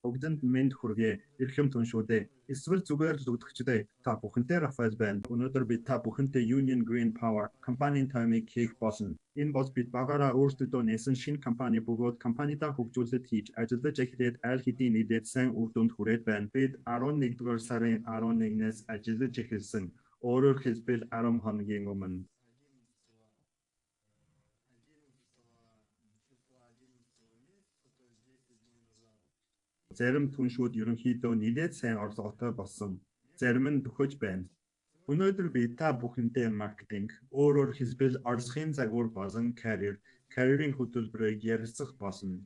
Бүгдэнд мэнд хүргэе. Эрхэм түншүүдээ. Эсвэл зүгээр л зүгдэгчдээ та бүхэнтэй Рафаэл байна. Өнөөдөр бид та бүхэнтэй Union Green Power компанийн таймыг хийх болно. Энэ бол бид багаараа өөрсдөө нээсэн шинэ компани бөгөөд компанидаа хөгжүүлэлт хийж ажиллаж эхлээд аль хэдийн нийлээд сайн үр дүнд хүрээд байна. Бид 11-р сарын 11-ээс ажиллаж эхэлсэн. Өөрөөр хэлбэл 10 хоногийн өмнө. Зарим түншүүд ерөнхийдөө нэлээд сайн орлоготой болсон. Зарим нь дөхөж байна. Өнөөдөр би та бүхэнтэй маркетинг, өөрөөр хэлбэл орлогын загвар болон карьерийн хөтөлбөрийг ярилцах болно.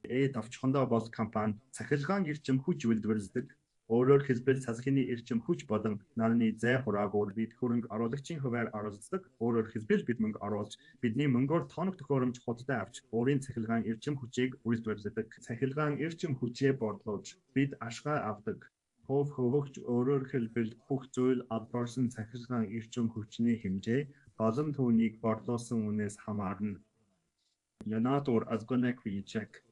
Давчхандаа бол компани цахилгаан эрчим хүч үйлдвэрлэдэг. Өөрөөр хэлбэл цасхины эрчим хүч болон нарны зай хураагууд бид хөрөнгө оруулагчийн хуваар оруулцдаг. Өөрөөр хэлбэл бид мөнгө оруулж бидний мөнгөөр тоног төхөөрөмж худалдаа авч өөрийн цахилгаан эрчим хүчийг үйлдвэрлэдэг. Цахилгаан эрчим хүчээ борлуулж бид ашгаа авдаг. Хөвгч өөрөөр хэлбэл бүх зүйл албарсан цахилгаан эрчим хүчний хэмжээ болон түүнийг борлуулсан үнээс хамаарна. Янатор азгонек вичек.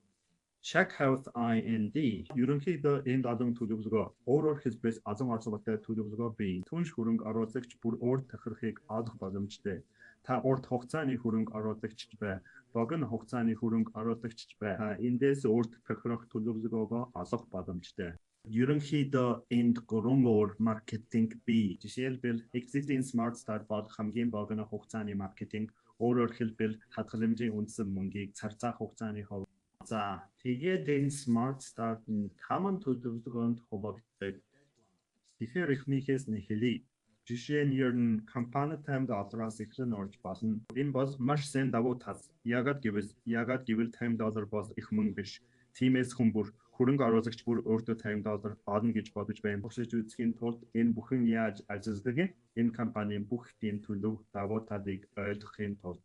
Check Health IND ерөнхийдөө энэ олон төлөвлөгөө өөрөөр хэлбэл азан орлоготой төлөвлөгөө бий. Түнш хөрөнгө оруулагч бүр урд тохирохыг олох боломжтой. Та урд хугацааны хөрөнгө оруулагч бай. Богино хугацааны хөрөнгө оруулагч бай. Эндээс урд тохирох төлөвлөгөөгөө олох боломжтой. Ерөнхийдөө энд 3 өөр маркетинг бий. Жишээлбэл Existing Smart Start бол хамгийн богино хугацааны маркетинг. Өөрөөр хэлбэл хадгаламжийн үндсэн мөнгийг цар цаг хугацааны хувьд. Тэгээд энэ Smart Start нь common төлөвлөгөөнд хуваагддаг. Тэгэхээр эхнийхээс нь хэлье. Жишээ нь ер нь компани таймд $10-аас эхлэн орж болно. Энэ бол маш сайн давуу тал. Яагаад гэвэл $50 бол их мөнгө биш. Тиймээс хүн хөрөнгө оруулагч бүр өөртөө $50 олно гэж бодож байна. Босож үзэхийн тулд энэ бүхэн яаж ажилладаг? Энэ компанийн бүх тийм төлөв давуу талыг ойлгохын тулд.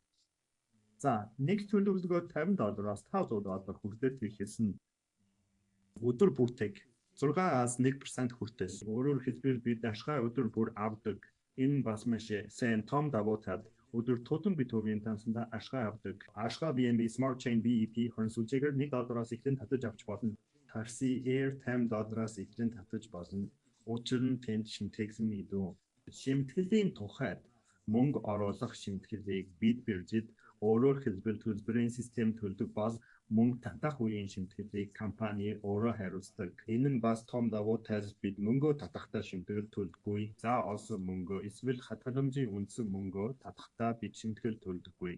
Нэг төлөвлөгөө $50-аас $500 хүртэл хийхсэн. Өдөр бүртэг 6-аас 1% хүртэл. Өөрөөр хэлбэл бид ашгаа өдөр бүр авдаг. Энэ бас маш сайн том давуу тал. Өдөр тутам бид төвийн тансанда ашгаа авдаг. Ашгаа BNB Smart Chain BEP хөрөнгөлжээр $1-аас эхлэн татаж авч болно. Tarsi Air $50-аас эхлэн татаж болно. Учир нь тэнд шимтгийгсэн илүү. Шимтгэлийн тухайд мөнгө оруулах шимтгэлийг бид биржид өөрөөр хэлбэл төлбөрийн систем төлдөг бол мөнгө татах үеийн шимтгэлийг компани өөрөө хариуцдаг. Энэ нь бас том давуу тал бид мөнгөө татахтаа шимтгэл төлдөггүй. Олсон мөнгөө эсвэл хадгаламжийн үндсэн мөнгөө татахтаа бид шимтгэл төлдөггүй.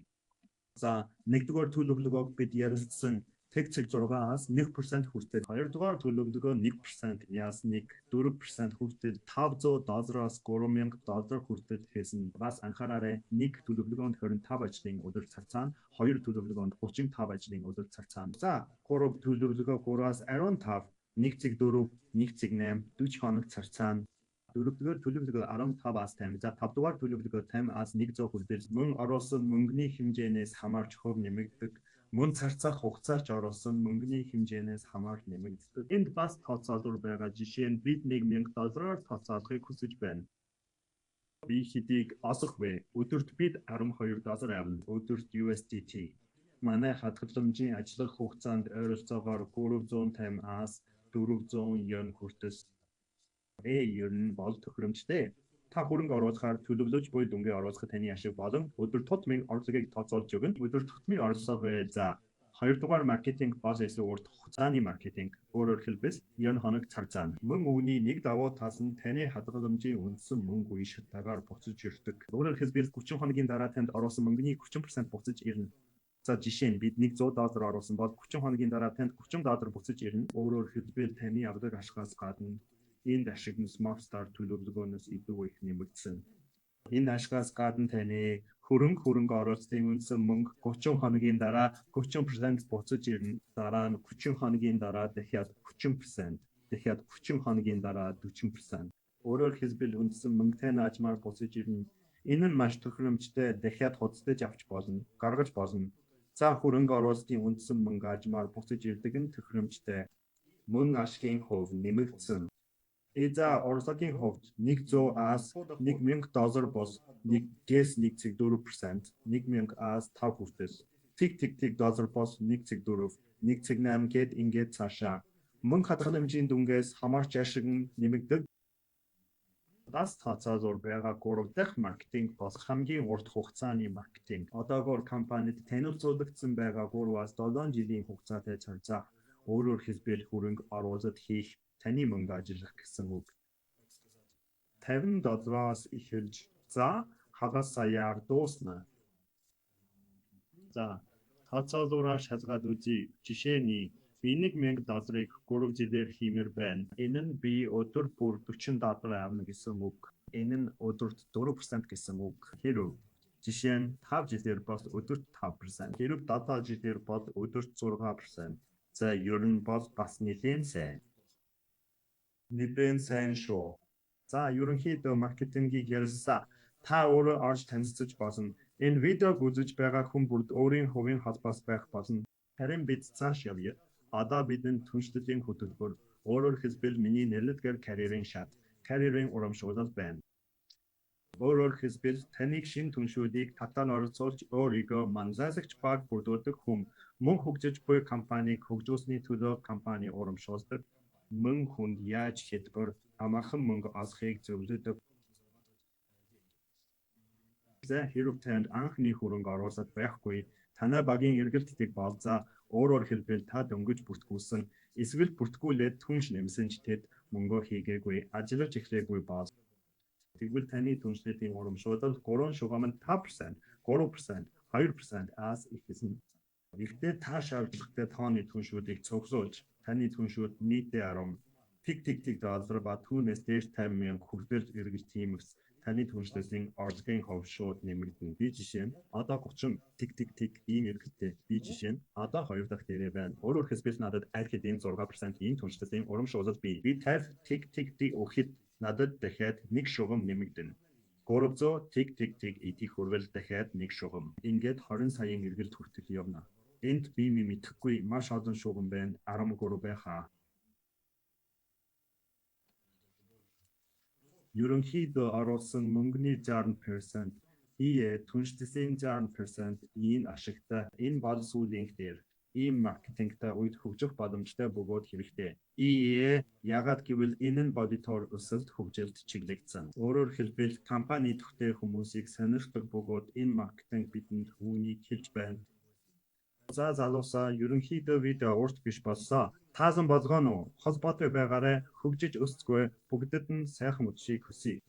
Нэгдүгээр төлөвлөгөөг бид ярилцсан. Тэг цэг 6-аас 1% хүртэл. Хоёрдугаар төлөвлөгөө 1%, яасныг 4% хүртэл $500-аас $3,000 хүртэл хийсэн. Бас анхаараарай, нэг төлөвлөгөөнд 25 ажлын өдөр цацаана, хоёр төлөвлөгөөнд 35 ажлын өдөр цацаана. Гурав төлөвлөгөө 3-аас 15, 1/4, 1/8, 40 хоног цацаана. Дөрөвдүгээр төлөвлөгөө 15-аас 50. Тавдугаар төлөвлөгөө 50-аас 100 хүртэл. Мөн оруулсан мөнгөний хэмжээнээс хамаарч хөв нэмэгддэг. Мөн царцах хугацаач оруулсан мөнгөний хэмжээнээс хамаарч нэмэгддэг. Энд бас тооцоолбор байгаа. Жишээ нь бид $1,000-аар тооцоолохыг хүсэж байна. Би хэдийг олох вэ? Өдөрт бид $12 авна. Өдөрт USDT. Манай хадгаламжийн ажиллах хугацаанд ойролцоогоор 350-аас 400 yen хүртэл. Ер нь бол тохиромжтой. Та хөрөнгө оруулахаар төлөвлөж буй дүнгээ оруулахад таны ашиг болон өдөр тутмын орлогыг тооцоолж өгнө. Өдөр тутмын орлого хоёрдугаар маркетинг бол эсвэл урт хугацааны маркетинг. Өөрөөр хэлбэл 90 хоног цацаана. Мөн үүний нэг давуу тал нь таны хадгаламжийн үндсэн мөнгө үе шатаагаар буцаж ирдэг. Өөрөөр хэлбэл 30 хоногийн дараа танд оруулсан мөнгөний 30% буцаж ирнэ. Жишээ нь бид $100 оруулсан бол 30 хоногийн дараа танд $30 буцаж ирнэ. Өөрөөр хэлбэл таны авдаг ашгаас гадна энэ ашиг нь Smart Start төлөвлөгөөнөөс илүү их нэмэгдсэн. Энэ ашгаас гадна таны хөрөнгө оруулалтын үндсэн мөнгө 30 хоногийн дараа 30% буцаж ирнэ. Дараа нь 30 хоногийн дараа дахиад 30%, дахиад 30 хоногийн дараа 40%. Өөрөөр хэлбэл үндсэн мөнгөтэй наажмаар буцаж ирнэ. Энэ нь маш тохиромжтой. Дахиад худалдаж авч болно, гаргаж болно. Хөрөнгө оруулалтын үндсэн мөнгө аажмаар буцаж ирдэг нь тохиромжтой. Мөн ашигын хувь нэмэгдсэн. Орлогын хувьд $100-аас $1,000 бол 1-ээс 1/4%, $1,000-аас 5 хүртэл. $1 бол 1/4, 1.8 гээд ингээд цаашаа мөнгө хадгалах хэмжээний дүнгээс хамаарч ашиг нь нэмэгдэг. Дас тооцоолол байгаа 3 дахь маркетинг бол хамгийн урт хугацааны маркетинг. Одоогоор компанид танилцуулагдсан байгаа 3-аас 7 жилийн хугацаатай цаазаа өөрөөр хэлбэл хөрөнгө оруулалт хийх таны мөнгө ажиллах гэсэн үг. $50-аас эхэлж за хагас саяар дуусна. За тооцоололоор шалгаад үзье. Жишээний би $1,000-ыг 3 жилээр хиймээр байна. Энэ нь би өдөр бүр $40 авна гэсэн үг. Энэ нь өдөрт 4% гэсэн үг. Хэрв жишээ нь 5 жилээр бол өдөрт 5%. Хэрв 7 жилээр бол өдөрт 6%. За ер нь бол бас нэлээд сайн. Нэлээд сайн шүү. За ерөнхийдөө маркетингийг ярьсаа та өөрөө орж танилцж болно. Энэ видеог үзэж байгаа хүн бүрд өөрийн хувийн холбоос байх болно. Харин бид цааш явъя. Одоо бидний түншлэлийн хөтөлбөр өөрөөр хэлбэл миний нэлээдгээр карьерийн шат, карьерийн урамшуулал байна. Өөрөөр хэлбэл таныг шин түншлүүдийг татан оролцуулж өөрийгөө манлайлагч баг бүрдүүлдэг хүн, мөн хөгжиж буй компанийг хөгжүүлсний төлөө компани урамшуулдаг, мөн хүнд яаж хэлбэр амархан мөнгө олохыг зөвлөдөг. Хэрв танд анхны хөрөнгө оруулалт байхгүй, танай багийн эргэлтийг болзаа өөрөөр хэлбэл та дөнгөж бүртгүүлсэн эсвэл бүртгүүлээд түнш нэмсэн ч тэд мөнгө хийгээгүй, ажиллаж эхлээгүй бол тэгвэл таны түншлэлийн урамшуулал 3 шугамд 5%, 3%, 2%-аас ихсэн. Гэхдээ та шаардлагатай тооны түншүүдийг цуглуулж таны түншүүд нийтдээ $10 ба түүнээс дээш 50,000 хүртэл эргэж тиймээс таны түншлэлийн орлогын хувь шууд нэмэгдэнэ. Би жишээ нь одоо 30 ийм эргэлттэй. Би жишээ нь одоо 2 дахь дээрээ байна. Өөрөөр хэлбэл надад аль хэдийн 6% ийм түншлэлийн урамшуулал бий. Би 50 өгөхөд надад дахиад 1 шугам нэмэгдэнэ. 300 идэх хүрвэл дахиад 1 шугам. Ингээд 20 саяын эргэлт хүртэл явна. Энд би мэдэхгүй маш олон шугам байна. 13 байхаа. Ерөнхийдөө оруулсан мөнгөний 60%, түншлэлийн 60% энэ ашигтай. Энэ бол сүүлийн дээр ийм маркетингтай үед хөгжих боломжтой бөгөөд хэрэгтэй. Ягаад гэвэл энэ нь бодитоор өсөлт хөгжилд чиглэгдсэн. Өөрөөр хэлбэл компани төвтэй хүмүүсийг сонирхдаг бөгөөд энэ маркетинг бидэнд үүнийг хэлж байна. За залуусаа ерөнхийдөө видео урт биш болсоо. Таасан болгоно уу? Холбоотой байгаарай, хөгжиж өсцгөө, бүгдэд нь сайхан өдрийг хүсье.